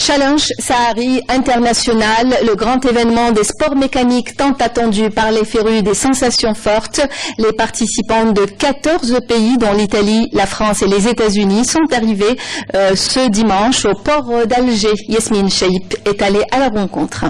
Challenge Sahari International, le grand événement des sports mécaniques tant attendu par les férus des sensations fortes. Les participants de 14 pays, dont l'Italie, la France et les États-Unis, sont arrivés ce dimanche au port d'Alger. Yasmine Chaïp est allée à la rencontre.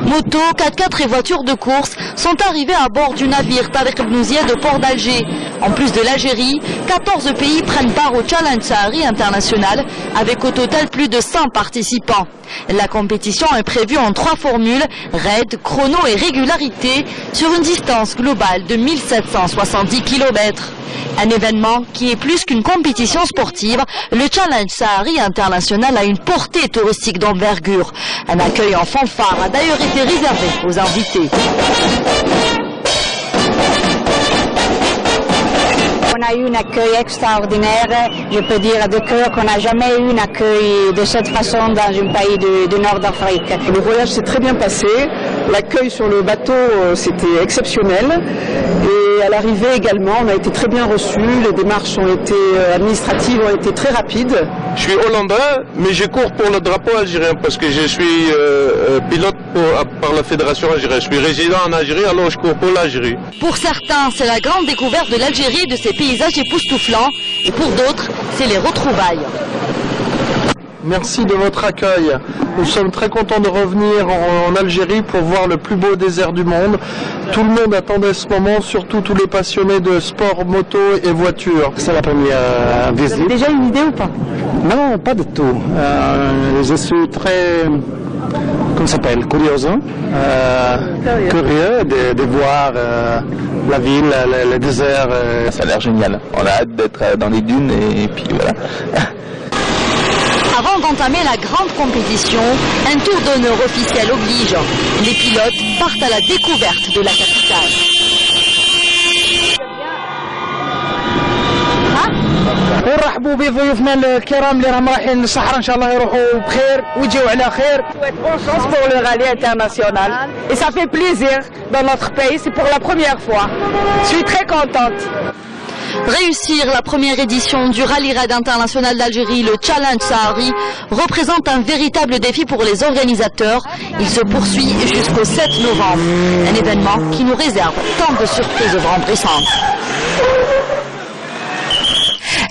Motos, 4x4 et voitures de course sont arrivés à bord du navire Tariq Ibn Ziyad au port d'Alger. En plus de l'Algérie, 14 pays prennent part au Challenge Sahari International avec au total plus de 100 participants. La compétition est prévue en 3 formules, raid, chrono et régularité, sur une distance globale de 1770 km. Un événement qui est plus qu'une compétition sportive, le Challenge Sahari International a une portée touristique d'envergure. Un accueil en fanfare a d'ailleurs été réservé aux invités. On a eu un accueil extraordinaire, je peux dire de cœur qu'on n'a jamais eu un accueil de cette façon dans un pays du nord d'Afrique. Le voyage s'est très bien passé, l'accueil sur le bateau c'était exceptionnel et à l'arrivée également on a été très bien reçus, les démarches administratives ont été très rapides. Je suis hollandais mais je cours pour le drapeau algérien parce que je suis pilote par la fédération algérienne. Je suis résident en Algérie alors je cours pour l'Algérie. Pour certains c'est la grande découverte de l'Algérie et de ses paysages époustouflants et pour d'autres c'est les retrouvailles. Merci de votre accueil. Nous sommes très contents de revenir en Algérie pour voir le plus beau désert du monde. Tout le monde attendait ce moment, surtout tous les passionnés de sport, moto et voiture. C'est la première visite. Vous avez déjà une idée ou pas? Non, pas du tout. Je suis très, comment ça s'appelle, curieux de voir la ville, le désert. Ça a l'air génial. On a hâte d'être dans les dunes et puis voilà. Avant d'entamer la grande compétition, un tour d'honneur officiel oblige. Les pilotes partent à la découverte de la capitale. ونرحبوا بضيوفنا الكرام اللي راهم رايحين للصحراء ان شاء الله يروحوا بخير ويجيو على خير. Bonne chance pour le rallye international et ça fait plaisir dans notre pays, c'est pour la première fois. Je suis très contente. Réussir la première édition du Rallye Raid International d'Algérie, le Challenge Sahari, représente un véritable défi pour les organisateurs. Il se poursuit jusqu'au 7 novembre. Un événement qui nous réserve tant de surprises remplissantes.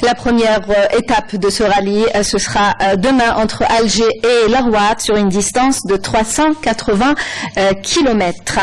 La première étape de ce rallye, ce sera demain entre Alger et Larouat sur une distance de 380 km.